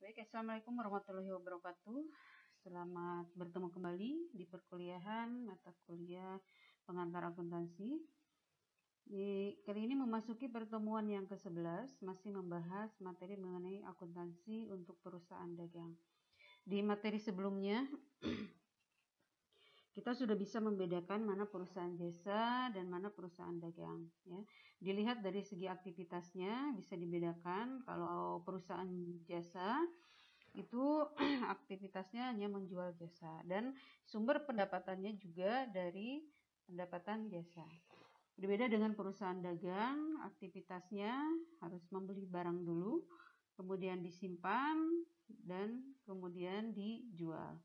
Baik, Assalamualaikum warahmatullahi wabarakatuh. Selamat bertemu kembali di perkuliahan mata kuliah pengantar akuntansi. Kali ini memasuki pertemuan yang ke-11, masih membahas materi mengenai akuntansi untuk perusahaan dagang. Di materi sebelumnya, kita sudah bisa membedakan mana perusahaan jasa dan mana perusahaan dagang. Ya. Dilihat dari segi aktivitasnya bisa dibedakan. Kalau perusahaan jasa itu aktivitasnya hanya menjual jasa dan sumber pendapatannya juga dari pendapatan jasa. Berbeda dengan perusahaan dagang, aktivitasnya harus membeli barang dulu, kemudian disimpan dan kemudian dijual.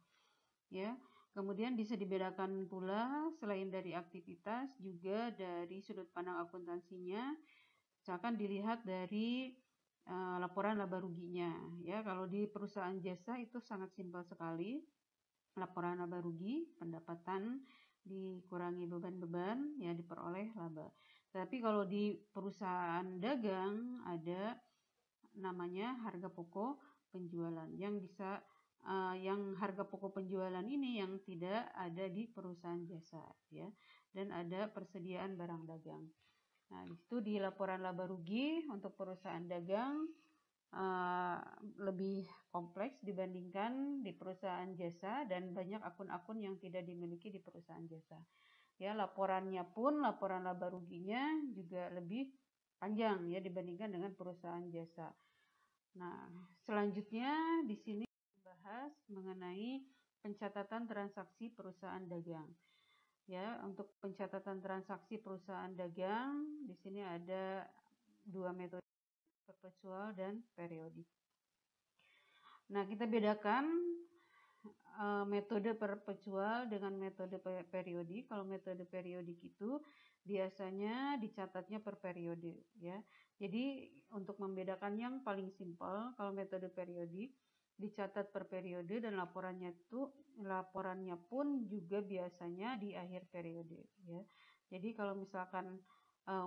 Ya. Kemudian bisa dibedakan pula selain dari aktivitas juga dari sudut pandang akuntansinya, misalkan dilihat dari laporan laba ruginya. Ya, kalau di perusahaan jasa itu sangat simpel sekali. Laporan laba rugi, pendapatan dikurangi beban-beban, ya diperoleh laba. Tapi kalau di perusahaan dagang ada namanya harga pokok penjualan yang bisa yang harga pokok penjualan ini yang tidak ada di perusahaan jasa, ya, dan ada persediaan barang dagang. Nah, itu di laporan laba rugi untuk perusahaan dagang lebih kompleks dibandingkan di perusahaan jasa dan banyak akun-akun yang tidak dimiliki di perusahaan jasa. Ya, laporannya pun laporan laba ruginya juga lebih panjang ya dibandingkan dengan perusahaan jasa. Nah, selanjutnya di sini bahas mengenai pencatatan transaksi perusahaan dagang. Ya, untuk pencatatan transaksi perusahaan dagang di sini ada dua metode, perpetual dan periodik. Nah, kita bedakan metode perpetual dengan metode periodik. Kalau metode periodik itu biasanya dicatatnya per periode, ya. Jadi untuk membedakan yang paling simpel, kalau metode periodik dicatat per periode dan laporannya pun juga biasanya di akhir periode, ya. Jadi kalau misalkan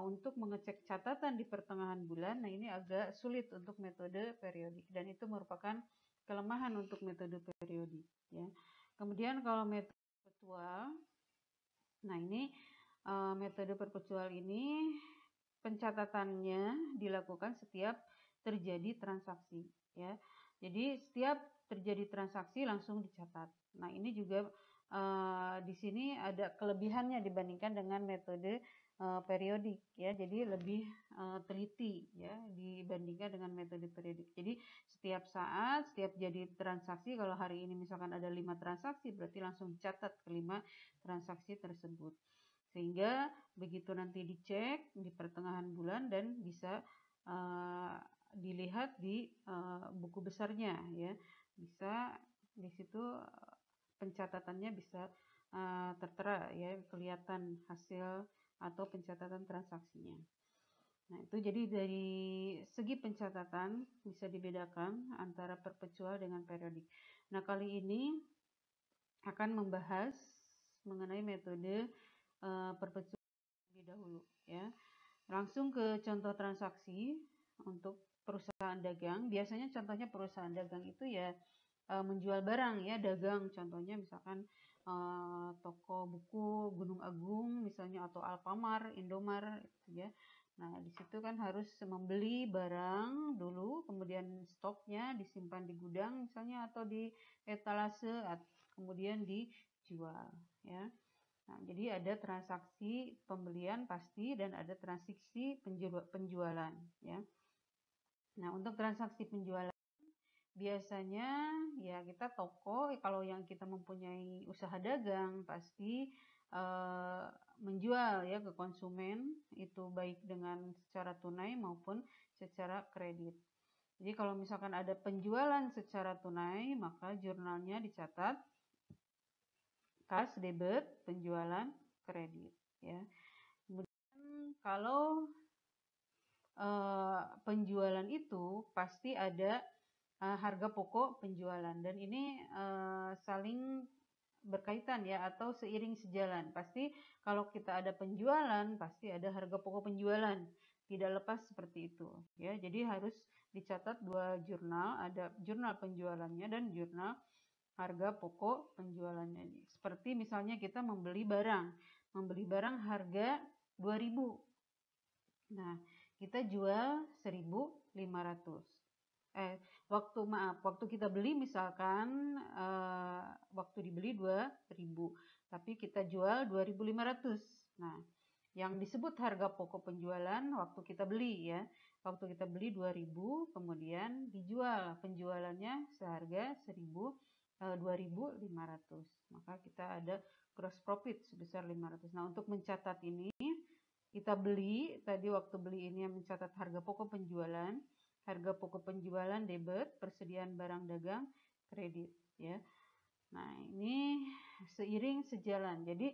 untuk mengecek catatan di pertengahan bulan, nah ini agak sulit untuk metode periodik dan itu merupakan kelemahan untuk metode periodik, ya. Kemudian kalau metode perpetual, nah ini metode perpetual ini pencatatannya dilakukan setiap terjadi transaksi, ya. Jadi setiap terjadi transaksi langsung dicatat. Nah, ini juga di sini ada kelebihannya dibandingkan dengan metode periodik, ya. Jadi lebih teliti ya dibandingkan dengan metode periodik. Jadi setiap saat, setiap jadi transaksi, kalau hari ini misalkan ada 5 transaksi, berarti langsung dicatat ke-5 transaksi tersebut. Sehingga begitu nanti dicek di pertengahan bulan dan bisa dilihat di buku besarnya, ya, bisa di situ pencatatannya bisa tertera, ya, kelihatan hasil atau pencatatan transaksinya. Nah, itu jadi dari segi pencatatan bisa dibedakan antara perpetual dengan periodik. Nah, kali ini akan membahas mengenai metode perpetual terlebih dahulu, ya. Langsung ke contoh transaksi untuk perusahaan dagang. Biasanya contohnya perusahaan dagang itu ya menjual barang, ya, dagang. Contohnya misalkan toko buku Gunung Agung misalnya, atau Alfamart, Indomart, ya. Nah, di situ kan harus membeli barang dulu, kemudian stoknya disimpan di gudang misalnya atau di etalase, kemudian dijual, ya. Nah, jadi ada transaksi pembelian pasti dan ada transaksi penjualan, ya. Nah, untuk transaksi penjualan biasanya ya kita toko, kalau yang kita mempunyai usaha dagang pasti menjual ya ke konsumen, itu baik dengan secara tunai maupun secara kredit. Jadi kalau misalkan ada penjualan secara tunai, maka jurnalnya dicatat kas debit, penjualan kredit, ya. Kemudian kalau penjualan itu pasti ada harga pokok penjualan, dan ini saling berkaitan ya atau seiring sejalan. Pasti kalau kita ada penjualan pasti ada harga pokok penjualan, tidak lepas seperti itu, ya. Jadi harus dicatat dua jurnal, ada jurnal penjualannya dan jurnal harga pokok penjualannya. Seperti misalnya kita membeli barang harga 2.000. Nah, kita jual 1.500. Waktu kita beli misalkan waktu dibeli 2.000, tapi kita jual 2.500. Nah, yang disebut harga pokok penjualan waktu kita beli ya. Waktu kita beli 2.000, kemudian dijual, penjualannya seharga 2.500. Maka kita ada gross profit sebesar 500. Nah, untuk mencatat ini kita beli, tadi waktu beli ini yang mencatat harga pokok penjualan. Harga pokok penjualan debit, persediaan barang dagang kredit ya. Nah, ini seiring sejalan. Jadi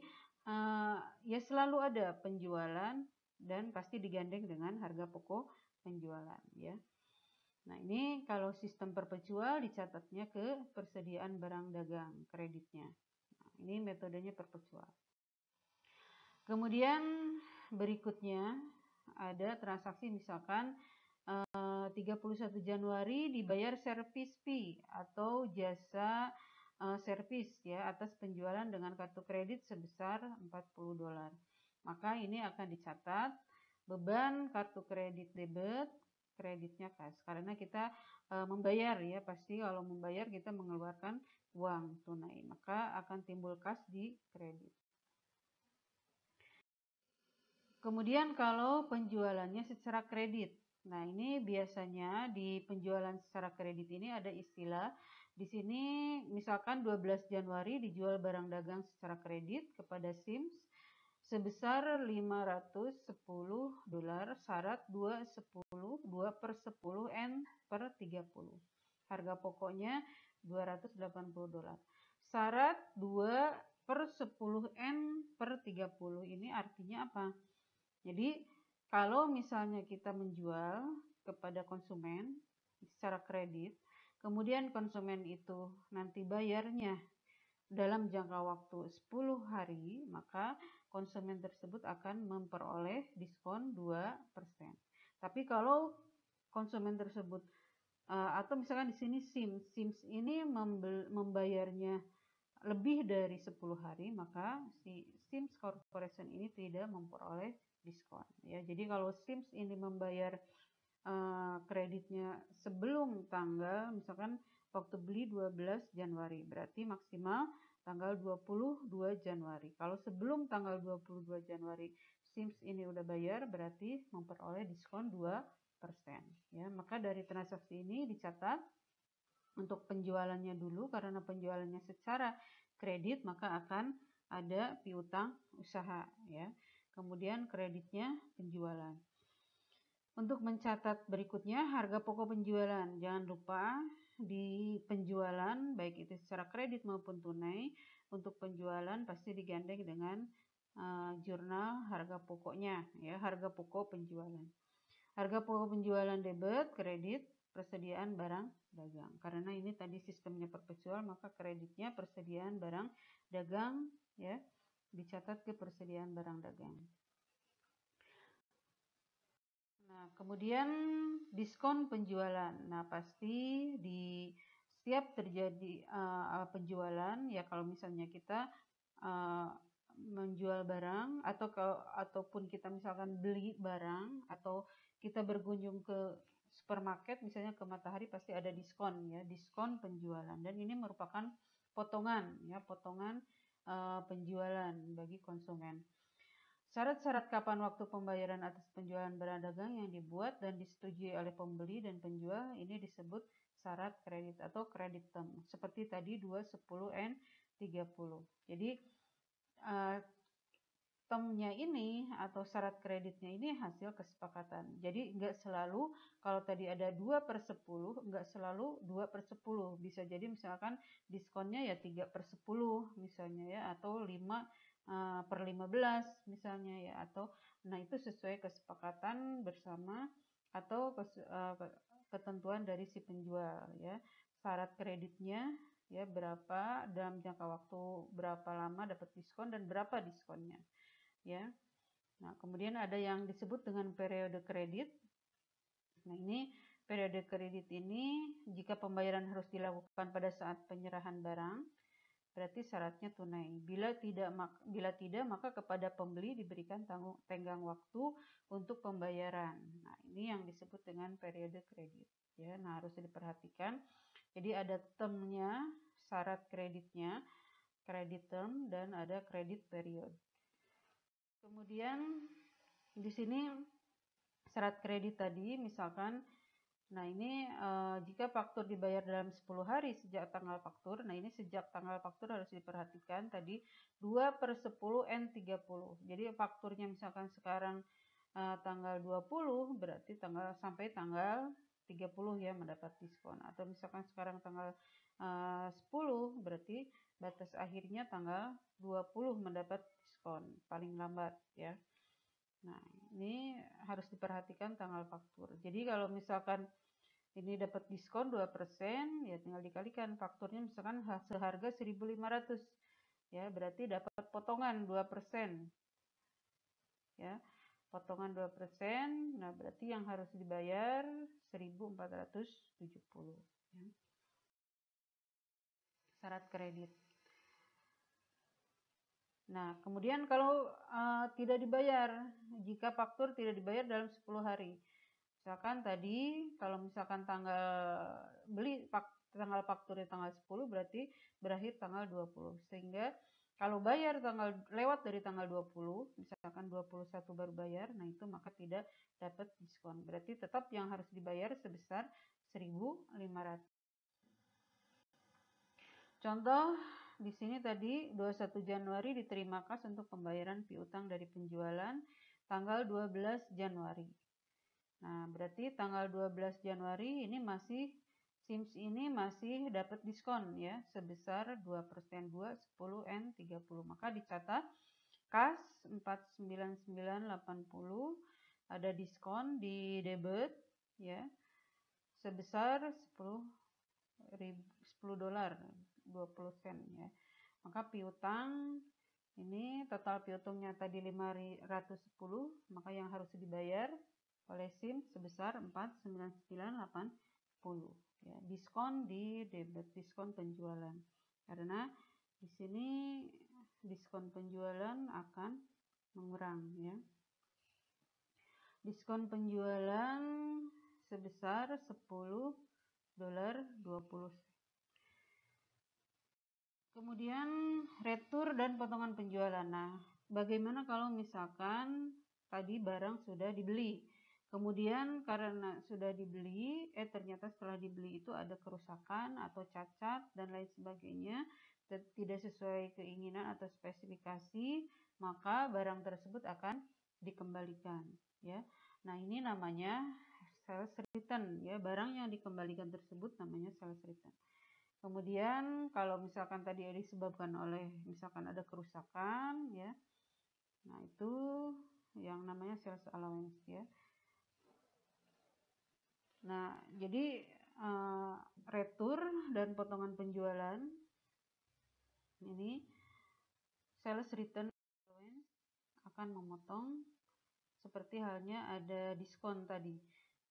ya selalu ada penjualan dan pasti digandeng dengan harga pokok penjualan ya. Nah, ini kalau sistem perpetual dicatatnya ke persediaan barang dagang kreditnya. Nah, ini metodenya perpetual. Kemudian berikutnya ada transaksi misalkan 31 Januari dibayar service fee atau jasa servis ya atas penjualan dengan kartu kredit sebesar $40. Maka ini akan dicatat beban kartu kredit debit, kreditnya kas. Karena kita membayar ya, pasti kalau membayar kita mengeluarkan uang tunai, maka akan timbul kas di kredit. Kemudian kalau penjualannya secara kredit. Nah, ini biasanya di penjualan secara kredit ini ada istilah. Di sini misalkan 12 Januari dijual barang dagang secara kredit kepada Sims sebesar $510, syarat 2/10 N per 30. Harga pokoknya $280. Syarat 2/10 N per 30 ini artinya apa? Jadi kalau misalnya kita menjual kepada konsumen secara kredit, kemudian konsumen itu nanti bayarnya dalam jangka waktu 10 hari, maka konsumen tersebut akan memperoleh diskon 2%. Tapi kalau konsumen tersebut atau misalkan di sini Sims ini membayarnya lebih dari 10 hari, maka si Sims Corporation ini tidak memperoleh diskon ya. Jadi kalau Sims ini membayar kreditnya sebelum tanggal misalkan waktu beli 12 Januari, berarti maksimal tanggal 22 Januari. Kalau sebelum tanggal 22 Januari Sims ini udah bayar, berarti memperoleh diskon 2% ya. Maka dari transaksi ini dicatat untuk penjualannya dulu, karena penjualannya secara kredit maka akan ada piutang usaha ya. Kemudian kreditnya penjualan. Untuk mencatat berikutnya harga pokok penjualan. Jangan lupa di penjualan baik itu secara kredit maupun tunai, untuk penjualan pasti digandeng dengan jurnal harga pokoknya ya, harga pokok penjualan. Harga pokok penjualan debit, kredit, persediaan barang dagang. Karena ini tadi sistemnya perpetual, maka kreditnya persediaan barang dagang ya, dicatat ke persediaan barang dagang. Nah, kemudian diskon penjualan. Nah, pasti di setiap terjadi penjualan ya, kalau misalnya kita menjual barang ataupun kita misalkan beli barang atau kita berkunjung ke supermarket misalnya ke Matahari, pasti ada diskon ya, diskon penjualan, dan ini merupakan potongan ya, potongan penjualan bagi konsumen. Syarat-syarat kapan waktu pembayaran atas penjualan barang dagang yang dibuat dan disetujui oleh pembeli dan penjual ini disebut syarat kredit atau credit term. Seperti tadi 2/10 N 30. Jadi termnya ini atau syarat kreditnya ini hasil kesepakatan. Jadi enggak selalu kalau tadi ada 2/10, enggak selalu 2/10. Bisa jadi misalkan diskonnya ya 3/10 misalnya ya, atau 5/15 misalnya ya, atau nah itu sesuai kesepakatan bersama atau ketentuan dari si penjual ya. Syarat kreditnya ya berapa, dalam jangka waktu berapa lama dapat diskon dan berapa diskonnya ya. Nah, kemudian ada yang disebut dengan periode kredit. Nah, ini periode kredit ini jika pembayaran harus dilakukan pada saat penyerahan barang, berarti syaratnya tunai. Bila tidak, maka kepada pembeli diberikan tenggang waktu untuk pembayaran. Nah, ini yang disebut dengan periode kredit. Ya, nah harus diperhatikan. Jadi ada termnya, syarat kreditnya, credit term, dan ada credit period. Kemudian di sini syarat kredit tadi, misalkan, nah ini jika faktur dibayar dalam 10 hari sejak tanggal faktur, nah ini sejak tanggal faktur harus diperhatikan tadi 2/10 N30. Jadi fakturnya misalkan sekarang tanggal 20, berarti sampai tanggal 30 ya mendapat diskon. Atau misalkan sekarang tanggal 10, berarti batas akhirnya tanggal 20 mendapat diskon paling lambat ya. Nah, ini harus diperhatikan tanggal faktur. Jadi kalau misalkan ini dapat diskon 2%, ya tinggal dikalikan fakturnya misalkan seharga 1.500. Ya, berarti dapat potongan 2%. Ya, potongan 2%, nah berarti yang harus dibayar 1.470. Ya. Syarat kredit. Nah, kemudian kalau tidak dibayar, jika faktur tidak dibayar dalam 10 hari. Misalkan tadi, kalau misalkan tanggal fakturnya tanggal 10, berarti berakhir tanggal 20. Sehingga kalau bayar lewat dari tanggal 20, misalkan 21 baru bayar, nah itu maka tidak dapat diskon. Berarti tetap yang harus dibayar sebesar 1.500. Contoh di sini tadi 21 Januari diterima kas untuk pembayaran piutang dari penjualan tanggal 12 Januari. Nah, berarti tanggal 12 Januari ini SIMS ini masih dapat diskon ya sebesar 2%, 10 N30. Maka dicatat kas 49980 ada diskon di debit ya sebesar $10, 20 sen ya. Maka piutang ini total piutangnya tadi 510, maka yang harus dibayar oleh SIM sebesar 49980 ya. Diskon di debit, diskon penjualan. Karena di sini diskon penjualan akan mengurang ya. Diskon penjualan sebesar $10, 20. Kemudian retur dan potongan penjualan. Nah, bagaimana kalau misalkan tadi barang sudah dibeli, kemudian karena sudah dibeli, ternyata setelah dibeli itu ada kerusakan atau cacat dan lain sebagainya, tidak sesuai keinginan atau spesifikasi, maka barang tersebut akan dikembalikan ya. Nah, ini namanya sales return ya. Barang yang dikembalikan tersebut namanya sales return. Kemudian kalau misalkan tadi disebabkan oleh misalkan ada kerusakan ya, nah itu yang namanya sales allowance ya. Nah, jadi retur dan potongan penjualan ini sales return allowance akan memotong seperti halnya ada diskon tadi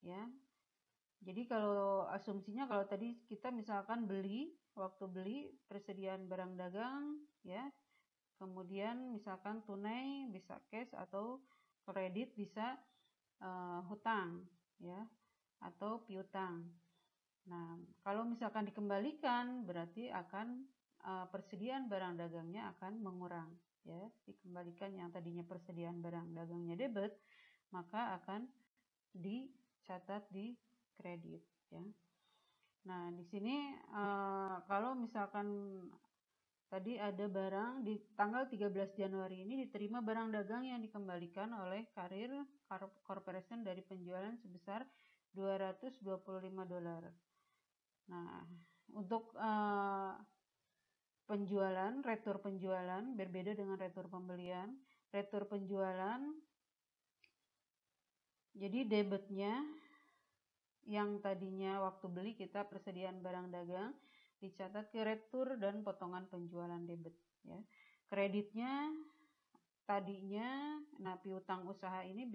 ya. Jadi kalau asumsinya kalau tadi kita misalkan waktu beli persediaan barang dagang ya, kemudian misalkan tunai bisa cash atau kredit bisa hutang ya atau piutang. Nah, kalau misalkan dikembalikan berarti akan persediaan barang dagangnya akan mengurang ya. Dikembalikan yang tadinya persediaan barang dagangnya debit, maka akan dicatat di kredit ya. Nah, di sini kalau misalkan tadi ada barang di tanggal 13 Januari ini diterima barang dagang yang dikembalikan oleh Karir Corporation dari penjualan sebesar $225. Nah, untuk retur penjualan berbeda dengan retur pembelian. Retur penjualan jadi debitnya yang tadinya waktu beli kita persediaan barang dagang dicatat ke retur dan potongan penjualan debit ya. Kreditnya tadinya piutang usaha ini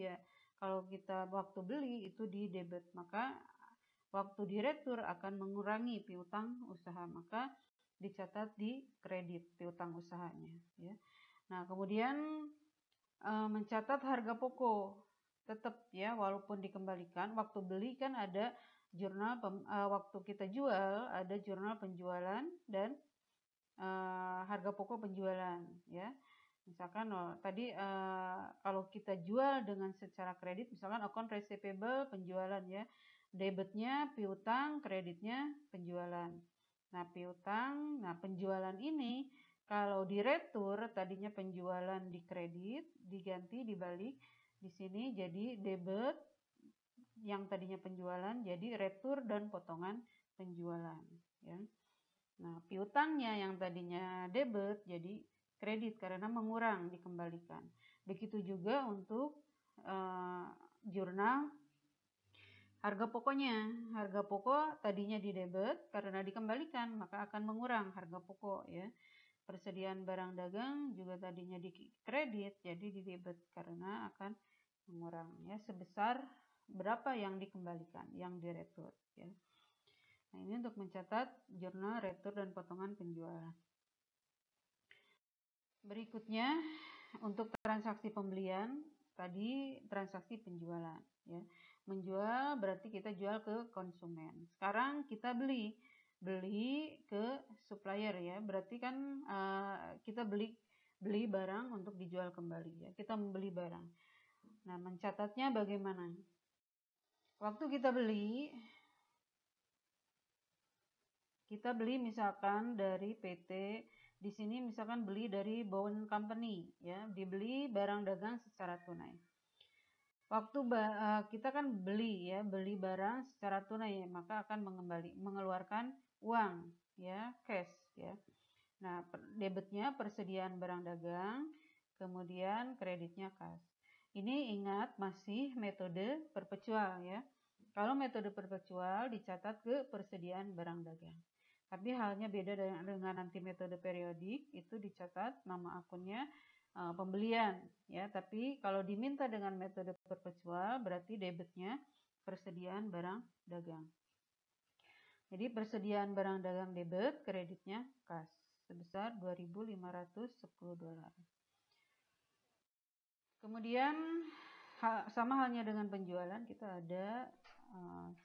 kalau kita waktu beli itu di debit, maka waktu diretur akan mengurangi piutang usaha, maka dicatat di kredit piutang usahanya ya. Nah, kemudian mencatat harga pokok tetap ya, walaupun dikembalikan. Waktu beli kan ada jurnal waktu kita jual ada jurnal penjualan dan harga pokok penjualan ya. Misalkan tadi kalau kita jual dengan secara kredit, misalkan account receivable penjualan ya, debitnya piutang, kreditnya penjualan. Nah, piutang, nah penjualan ini kalau diretur tadinya penjualan di kredit, diganti dibalik di sini jadi debit, yang tadinya penjualan jadi retur dan potongan penjualan ya. Nah, piutangnya yang tadinya debit jadi kredit karena mengurang, dikembalikan. Begitu juga untuk jurnal harga pokoknya. Harga pokok tadinya di debit karena dikembalikan, maka akan mengurang harga pokok ya. Persediaan barang dagang juga tadinya di kredit jadi di debit karena akan mengurang ya, sebesar berapa yang dikembalikan, yang diretur ya. Nah, ini untuk mencatat jurnal retur dan potongan penjualan. Berikutnya untuk transaksi pembelian, tadi transaksi penjualan ya. Menjual berarti kita jual ke konsumen. Sekarang kita beli ke supplier ya. Berarti kan kita beli barang untuk dijual kembali ya. Kita membeli barang. Nah, mencatatnya bagaimana? Waktu kita beli misalkan dari PT, di sini misalkan beli dari Bowen Company ya, dibeli barang dagang secara tunai. Waktu kita kan beli barang secara tunai, maka akan mengeluarkan uang ya, cash ya. Nah, debitnya persediaan barang dagang, kemudian kreditnya cash. Ini ingat masih metode perpetual ya. Kalau metode perpetual dicatat ke persediaan barang dagang. Tapi halnya beda dengan nanti metode periodik, itu dicatat nama akunnya pembelian ya. Tapi kalau diminta dengan metode perpetual berarti debitnya persediaan barang dagang. Jadi persediaan barang dagang debit, kreditnya cash sebesar $2.510. Kemudian sama halnya dengan penjualan, kita ada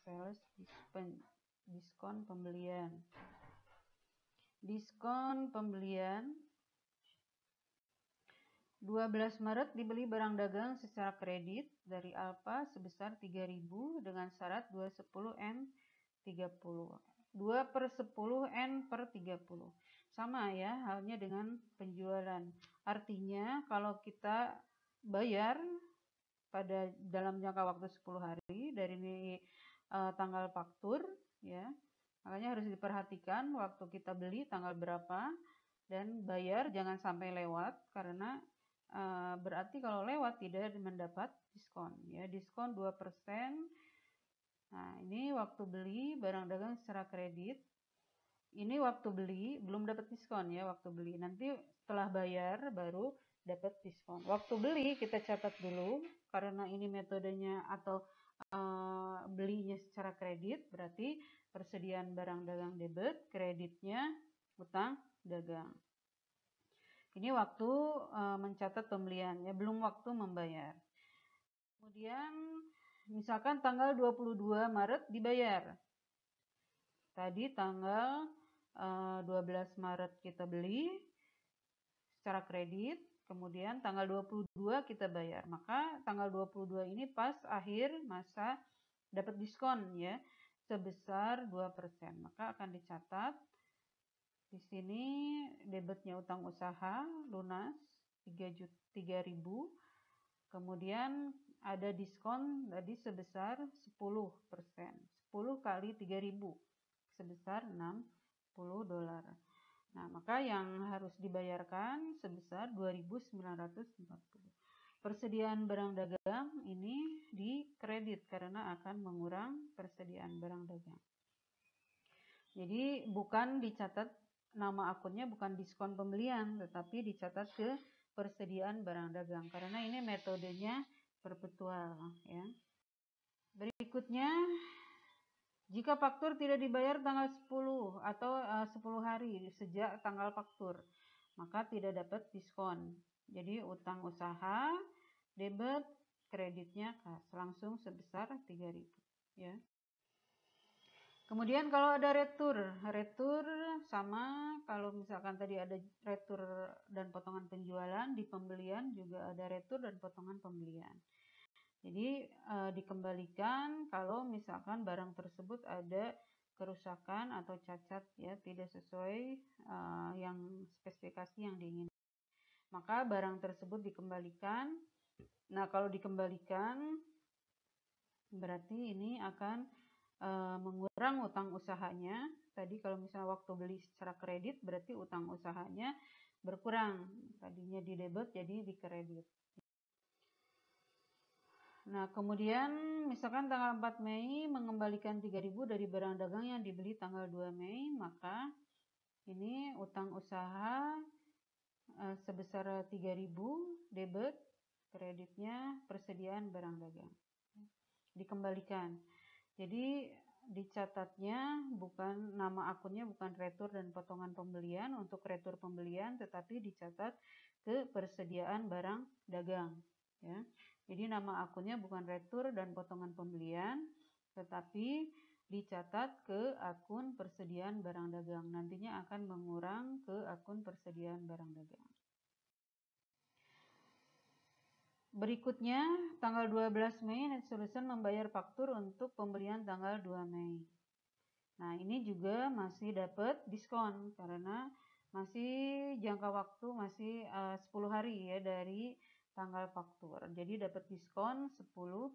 sales diskon pembelian. Diskon pembelian 12 Maret dibeli barang dagang secara kredit dari Alfa sebesar 3.000 dengan syarat 2/10 N30. 2/10 N/30. Sama ya halnya dengan penjualan. Artinya kalau kita bayar pada dalam jangka waktu 10 hari dari tanggal faktur ya. Makanya harus diperhatikan waktu kita beli tanggal berapa dan bayar jangan sampai lewat, karena berarti kalau lewat tidak mendapat diskon ya. Diskon 2%. Nah, ini waktu beli barang dagang secara kredit. Ini waktu beli belum dapat diskon ya, waktu beli. Nanti setelah bayar baru dapat diskon. Waktu beli kita catat dulu karena ini metodenya atau belinya secara kredit, berarti persediaan barang dagang debit, kreditnya utang dagang. Ini waktu mencatat pembelian ya, belum waktu membayar. Kemudian misalkan tanggal 22 Maret dibayar. Tadi tanggal 12 Maret kita beli secara kredit, kemudian tanggal 22 kita bayar. Maka tanggal 22 ini pas akhir masa dapat diskon ya, sebesar 2%. Maka akan dicatat di sini debitnya utang usaha lunas 3.000. Kemudian ada diskon tadi sebesar 10%. 10 kali 3.000 sebesar $60. Nah, maka yang harus dibayarkan sebesar 2.940. Persediaan barang dagang ini di kredit karena akan mengurang persediaan barang dagang. Jadi bukan dicatat nama akunnya, bukan diskon pembelian, tetapi dicatat ke persediaan barang dagang karena ini metodenya perpetual ya. Berikutnya Jika faktur tidak dibayar tanggal 10 atau 10 hari sejak tanggal faktur, maka tidak dapat diskon. Jadi utang usaha, debit, kreditnya kas, langsung sebesar 3.000 ya. Kemudian kalau ada retur sama kalau misalkan tadi ada retur dan potongan penjualan, di pembelian juga ada retur dan potongan pembelian. Jadi dikembalikan kalau misalkan barang tersebut ada kerusakan atau cacat ya, tidak sesuai yang spesifikasi yang diinginkan. Maka barang tersebut dikembalikan. Nah, kalau dikembalikan berarti ini akan mengurang utang usahanya. Tadi kalau misalnya waktu beli secara kredit berarti utang usahanya berkurang. Tadinya di debit jadi di kredit. Nah, kemudian misalkan tanggal 4 Mei mengembalikan 3.000 dari barang dagang yang dibeli tanggal 2 Mei, maka ini utang usaha sebesar 3.000 debit, kreditnya persediaan barang dagang. Dikembalikan. Jadi dicatatnya bukan nama akunnya bukan retur dan potongan pembelian untuk retur pembelian, tetapi dicatat ke persediaan barang dagang ya. Jadi nama akunnya bukan retur dan potongan pembelian, tetapi dicatat ke akun persediaan barang dagang. Nantinya akan mengurang ke akun persediaan barang dagang. Berikutnya, tanggal 12 Mei Net Solution membayar faktur untuk pembelian tanggal 2 Mei. Nah, ini juga masih dapat diskon karena masih jangka waktu masih 10 hari ya dari tanggal faktur. Jadi dapat diskon 10%.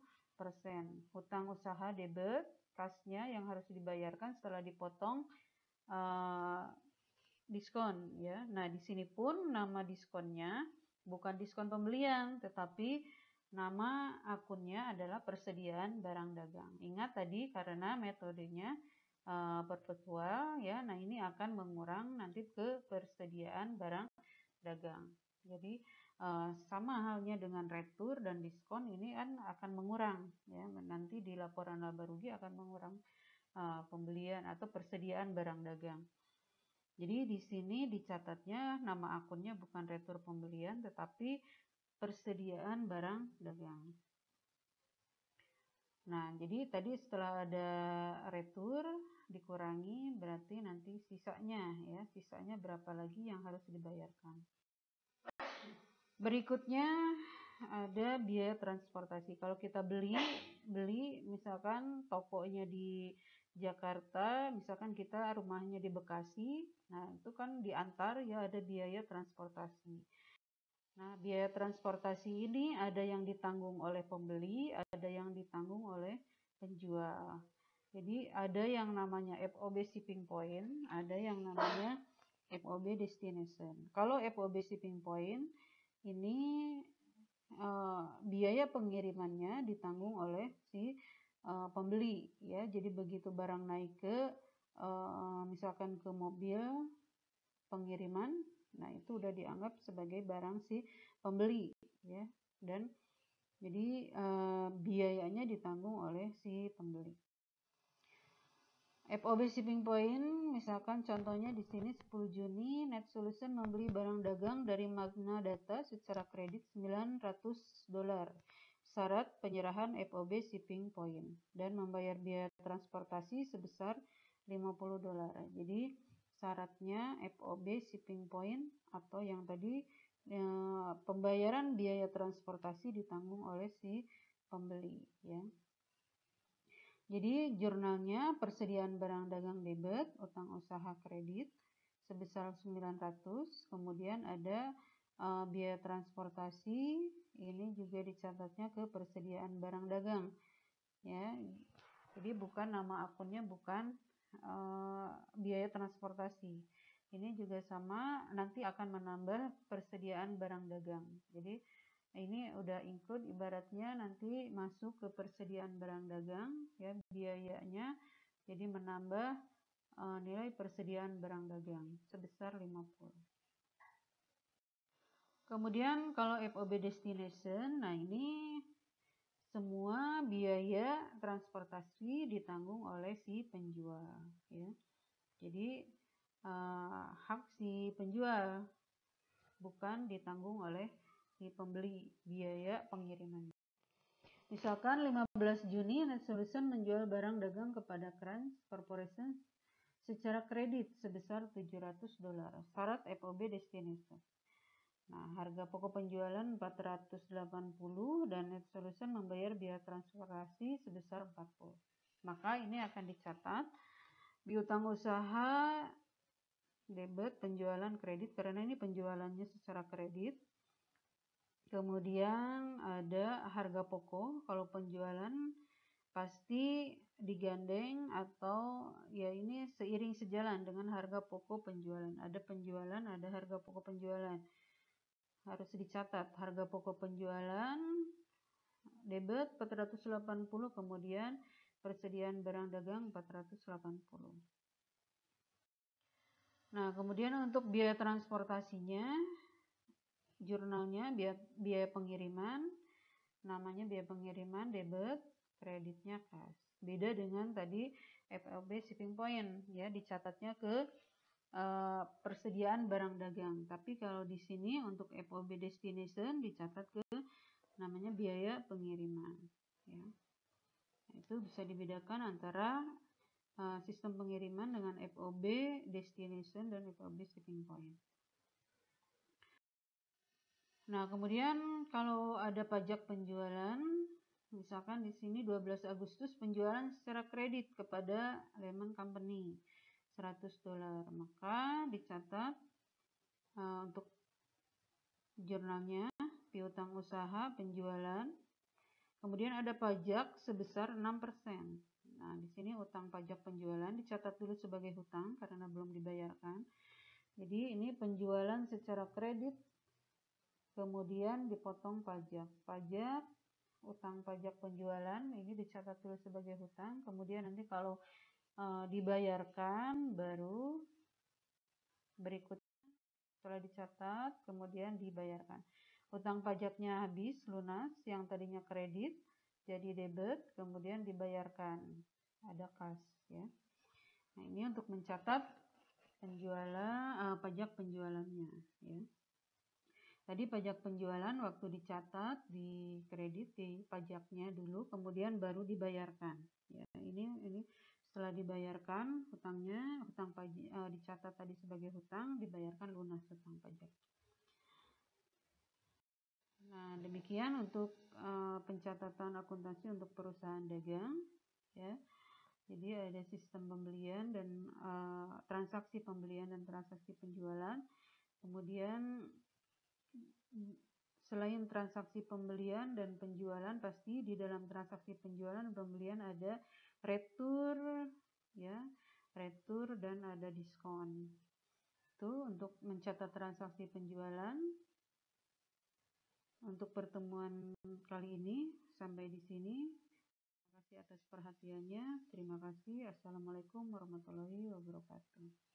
Hutang usaha debit, kasnya yang harus dibayarkan setelah dipotong diskon ya. Nah, di sini pun nama diskonnya bukan diskon pembelian, tetapi nama akunnya adalah persediaan barang dagang. Ingat tadi karena metodenya perpetual ya. Nah, ini akan mengurang nanti ke persediaan barang dagang. Jadi sama halnya dengan retur dan diskon, ini kan akan mengurang ya. Nanti di laporan laba rugi akan mengurang pembelian atau persediaan barang dagang. Jadi di sini dicatatnya nama akunnya bukan retur pembelian tetapi persediaan barang dagang. Nah, jadi tadi setelah ada retur dikurangi berarti nanti sisanya ya, sisanya berapa lagi yang harus dibayarkan. Berikutnya ada biaya transportasi. Kalau kita beli misalkan tokonya di Jakarta, misalkan kita rumahnya di Bekasi, nah itu kan diantar ya ada biaya transportasi. Nah, biaya transportasi ini ada yang ditanggung oleh pembeli, ada yang ditanggung oleh penjual. Jadi ada yang namanya FOB shipping point, ada yang namanya FOB destination. Kalau FOB shipping point ini biaya pengirimannya ditanggung oleh si pembeli ya. Jadi begitu barang naik ke misalkan ke mobil pengiriman, nah itu udah dianggap sebagai barang si pembeli ya. Dan jadi biayanya ditanggung oleh si pembeli. FOB shipping point, misalkan contohnya di sini 10 Juni Net Solution membeli barang dagang dari Magna Data secara kredit $900. Syarat penyerahan FOB shipping point dan membayar biaya transportasi sebesar $50. Jadi syaratnya FOB shipping point atau yang tadi pembayaran biaya transportasi ditanggung oleh si pembeli ya. Jadi jurnalnya persediaan barang dagang debit, utang usaha kredit sebesar 900, kemudian ada biaya transportasi, ini juga dicatatnya ke persediaan barang dagang ya. Jadi bukan nama akunnya bukan biaya transportasi. Ini juga sama nanti akan menambah persediaan barang dagang. Jadi ini udah include ibaratnya nanti masuk ke persediaan barang dagang ya biayanya, jadi menambah nilai persediaan barang dagang sebesar 50. Kemudian kalau FOB destination, nah ini semua biaya transportasi ditanggung oleh si penjual, ya. Jadi hak si penjual, bukan ditanggung oleh si pembeli biaya pengiriman. Misalkan 15 Juni Net Solution menjual barang dagang kepada Crunch Corporation secara kredit sebesar $700. Syarat FOB destination. Nah, harga pokok penjualan 480 dan Net Solution membayar biaya transportasi sebesar 40. Maka ini akan dicatat piutang usaha debit penjualan kredit karena ini penjualannya secara kredit. Kemudian ada harga pokok, kalau penjualan pasti digandeng atau ya ini seiring sejalan dengan harga pokok penjualan. Ada penjualan, ada harga pokok penjualan. Harus dicatat harga pokok penjualan debit 480, kemudian persediaan barang dagang 480. Nah, kemudian untuk biaya transportasinya, jurnalnya biaya pengiriman, namanya biaya pengiriman debit, kreditnya cash. Beda dengan tadi FOB shipping point, ya, dicatatnya ke persediaan barang dagang. Tapi kalau di sini untuk FOB destination dicatat ke namanya biaya pengiriman, ya. Itu bisa dibedakan antara sistem pengiriman dengan FOB destination dan FOB shipping point. Nah, kemudian kalau ada pajak penjualan, misalkan di sini 12 Agustus penjualan secara kredit kepada Lehman Company $100, maka dicatat untuk jurnalnya piutang usaha penjualan. Kemudian ada pajak sebesar 6%. Nah, di sini utang pajak penjualan dicatat dulu sebagai hutang karena belum dibayarkan. Jadi ini penjualan secara kredit, kemudian dipotong pajak. Pajak, utang pajak penjualan ini dicatat dulu sebagai hutang, kemudian nanti kalau dibayarkan baru berikutnya setelah dicatat kemudian dibayarkan. Utang pajaknya habis lunas, yang tadinya kredit jadi debit, kemudian dibayarkan, ada kas, ya. Nah, ini untuk mencatat pajak penjualannya, ya. Tadi pajak penjualan waktu dicatat di kredit di pajaknya dulu, kemudian baru dibayarkan, ya. Ini setelah dibayarkan hutangnya, dicatat tadi sebagai hutang, dibayarkan lunas hutang pajak. Nah, demikian untuk pencatatan akuntansi untuk perusahaan dagang, ya. Jadi ada sistem pembelian dan transaksi pembelian dan transaksi penjualan. Kemudian selain transaksi pembelian dan penjualan, pasti di dalam transaksi penjualan dan pembelian ada retur, ya, retur dan ada diskon. Itu untuk mencatat transaksi penjualan. Untuk pertemuan kali ini sampai di sini. Terima kasih atas perhatiannya. Terima kasih. Assalamualaikum warahmatullahi wabarakatuh.